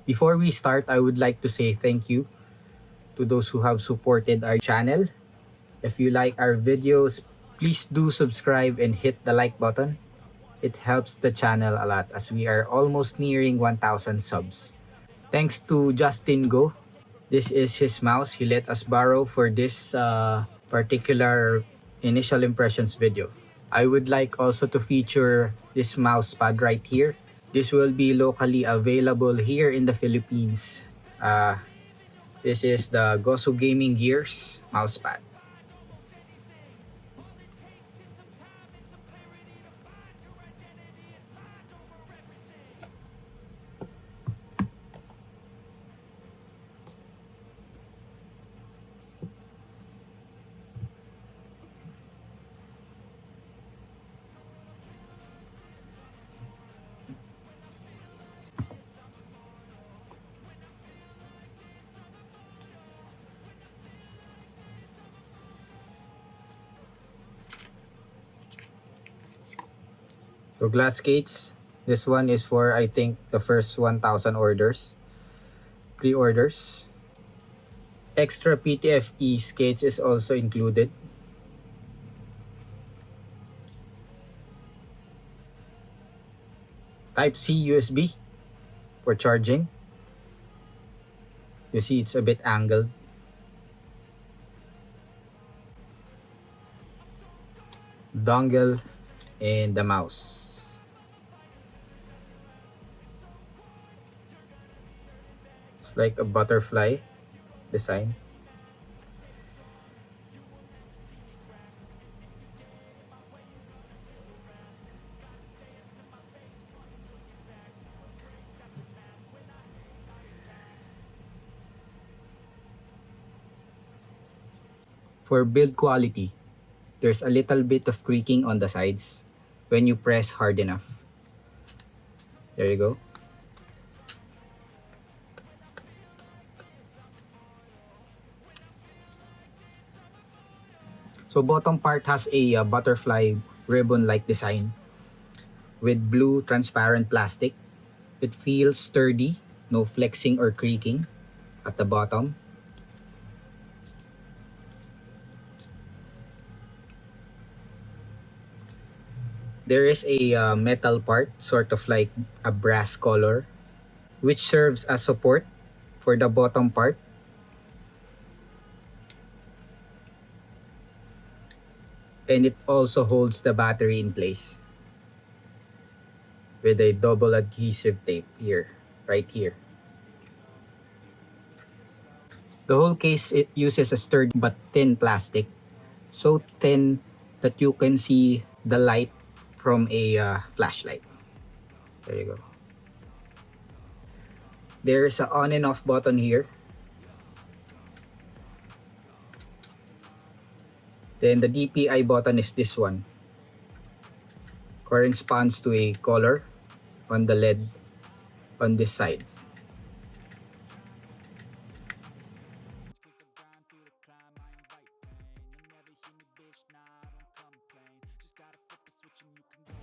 Before we start, I would like to say thank you to those who have supported our channel. If you like our videos, please do subscribe and hit the like button. It helps the channel a lot as we are almost nearing 1,000 subs. Thanks to Justin Go. This is his mouse he let us borrow for this particular initial impressions video. I would like also to feature this mouse pad right here. This will be locally available here in the Philippines. This is the Gosu Gaming Gears mousepad. So glass skates, this one is for I think the first 1,000 orders, pre-orders. Extra PTFE skates is also included. Type-C USB for charging. You see it's a bit angled. Dongle and the mouse. It's like a butterfly design. For build quality, there's a little bit of creaking on the sides when you press hard enough. There you go. So bottom part has a butterfly ribbon-like design with blue transparent plastic. It feels sturdy, no flexing or creaking at the bottom. There is a metal part, sort of like a brass color, which serves as support for the bottom part. And it also holds the battery in place with a double adhesive tape here, right here. The whole case, it uses a sturdy but thin plastic, so thin that you can see the light from a flashlight. There you go. There's an on and off button here. Then the DPI button is this one. Corresponds to a color on the LED on this side.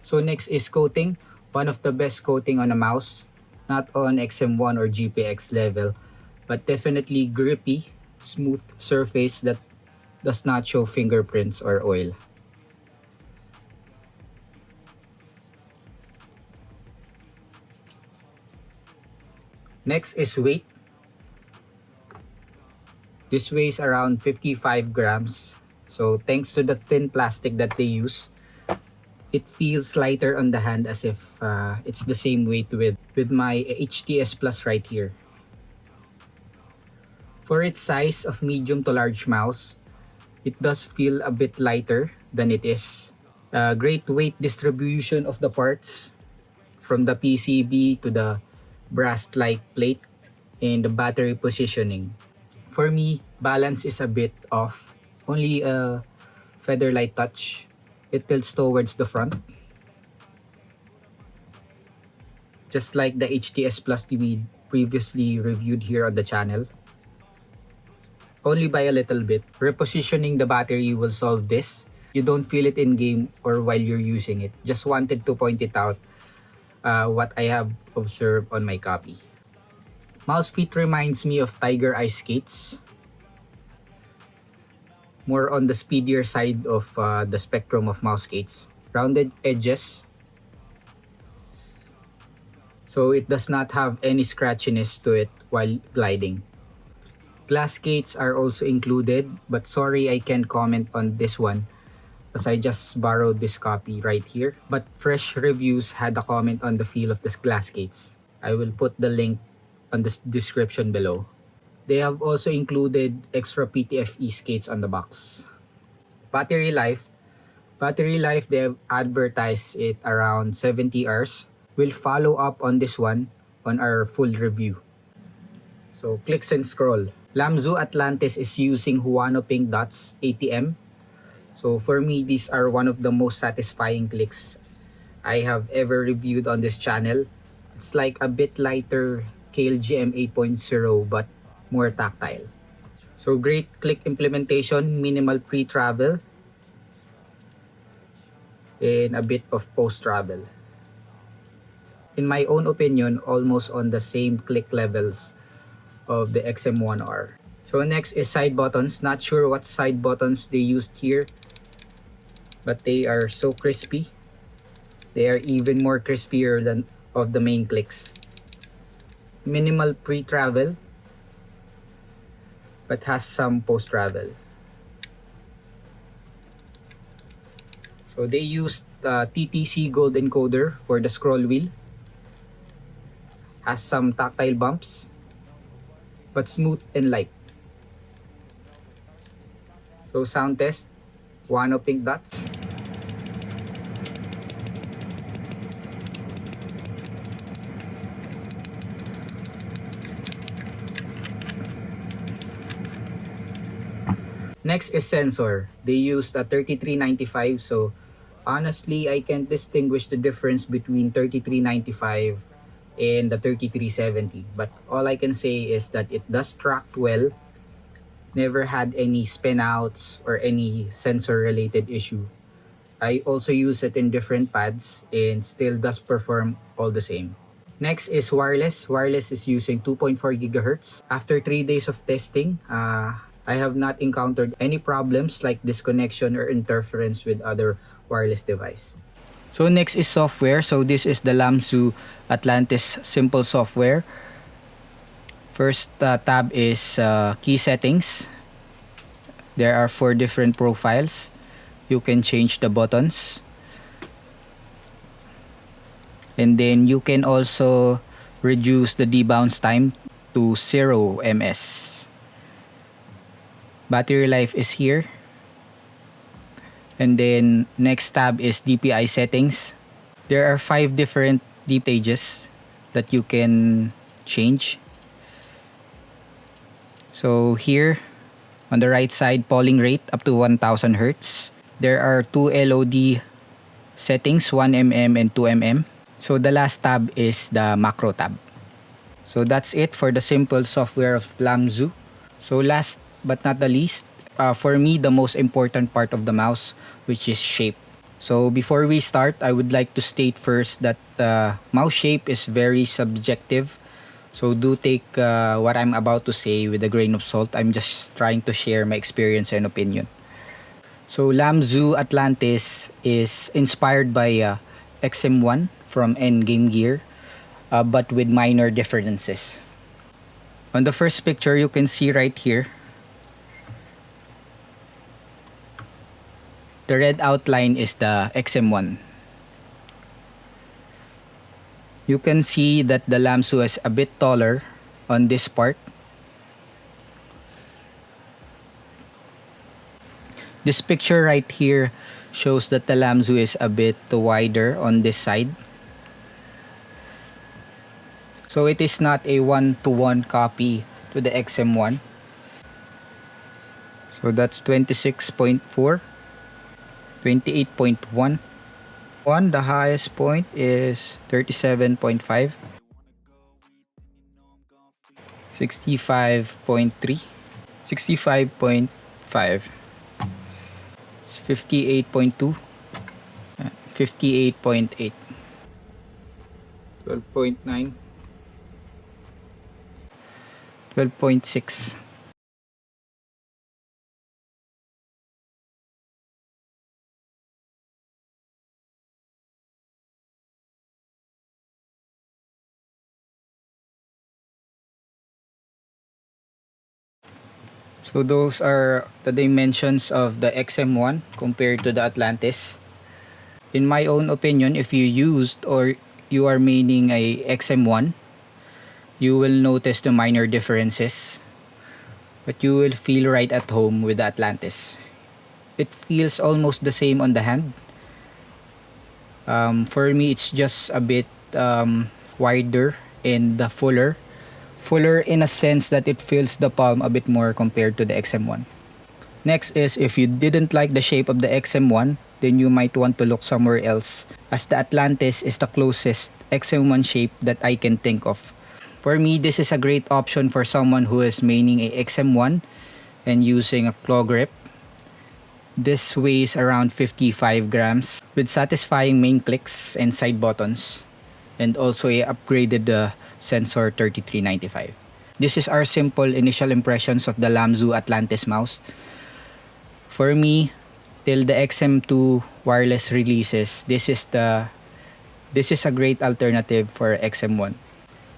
So next is coating. One of the best coating on a mouse. Not on XM1 or GPX level, but definitely grippy, smooth surface that does not show fingerprints or oil. Next is weight. This weighs around 55 grams. So thanks to the thin plastic that they use, it feels lighter on the hand as if it's the same weight with my HTS Plus right here. For its size of medium to large mouse, it does feel a bit lighter than it is. Great weight distribution of the parts from the PCB to the brass-like plate and the battery positioning. For me, balance is a bit off. Only a feather-light touch. It tilts towards the front. Just like the HTS Plus we previously reviewed here on the channel. Only by a little bit. Repositioning the battery will solve this. You don't feel it in game or while you're using it. Just wanted to point it out what I have observed on my copy. Mouse feet reminds me of Tiger Eye skates. More on the speedier side of the spectrum of mouse skates. Rounded edges, so it does not have any scratchiness to it while gliding. Glass skates are also included, but sorry I can't comment on this one as I just borrowed this copy right here. But Fresh Reviews had a comment on the feel of the glass skates. I will put the link on the description below. They have also included extra PTFE skates on the box. Battery life. Battery life, they have advertised it around 70 hours. We'll follow up on this one on our full review. So clicks and scroll. Lamzu Atlantis is using Huano Pink Dots ATM. So for me, these are one of the most satisfying clicks I have ever reviewed on this channel. It's like a bit lighter KLGM 8.0 but more tactile. So great click implementation, minimal pre-travel, and a bit of post-travel. In my own opinion, almost on the same click levels of the XM1R. So next is side buttons. Not sure what side buttons they used here, but they are so crispy. They are even more crispier than of the main clicks. Minimal pre-travel, but has some post-travel. So they used TTC Gold encoder for the scroll wheel. Has some tactile bumps, but smooth and light. So sound test, Huano Pink Dots. Next is sensor. They used a 3395, so honestly I can't distinguish the difference between 3395 and the 3370. But all I can say is that it does track well. Never had any spin outs or any sensor related issue. I also use it in different pads and still does perform all the same. Next is wireless. Wireless is using 2.4 gigahertz. After 3 days of testing, I have not encountered any problems like disconnection or interference with other wireless device. So next is software. So this is the Lamzu Atlantis simple software. First tab is key settings. There are 4 different profiles. You can change the buttons. And then you can also reduce the debounce time to 0 ms. Battery life is here. And then next tab is DPI settings. There are 5 different deep stages that you can change. So here on the right side, polling rate up to 1000 Hz. There are 2 LOD settings, 1mm and 2mm. So the last tab is the macro tab. So that's it for the simple software of Lamzu. So last but not the least, for me the most important part of the mouse, which is shape. So before we start, I would like to state first that mouse shape is very subjective. So do take what I'm about to say with a grain of salt. I'm just trying to share my experience and opinion. So Lamzu Atlantis is inspired by XM1 from Endgamegears, but with minor differences. On the first picture, you can see right here, the red outline is the XM1. You can see that the Lamzu is a bit taller on this part. This picture right here shows that the Lamzu is a bit wider on this side. So it is not a one-to-one copy to the XM1. So that's 26.4, 28.1. The highest point is 37.5, 65.3, 65.5, 58.2, 58.8, 12.9, 12.6. So those are the dimensions of the XM1 compared to the Atlantis. In my own opinion, if you used or you are maining a XM1, you will notice the minor differences, but you will feel right at home with the Atlantis. It feels almost the same on the hand. For me, it's just a bit wider and fuller. Fuller in a sense that it fills the palm a bit more compared to the XM1. Next is, if you didn't like the shape of the XM1, then you might want to look somewhere else, as the Atlantis is the closest XM1 shape that I can think of. For me, this is a great option for someone who is maining a XM1 and using a claw grip. This weighs around 55 grams with satisfying main clicks and side buttons, and also a upgraded sensor 3395. This is our simple initial impressions of the Lamzu Atlantis mouse. For me, till the XM2 wireless releases, this is a great alternative for XM1.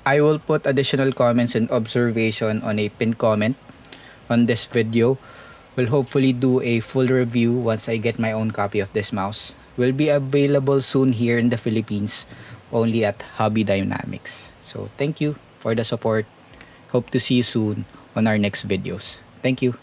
I will put additional comments and observation on a pinned comment on this video. Will hopefully do a full review once I get my own copy of this mouse. Will be available soon here in the Philippines, only at Hobby Dynamics. So thank you for the support. Hope to see you soon on our next videos. Thank you.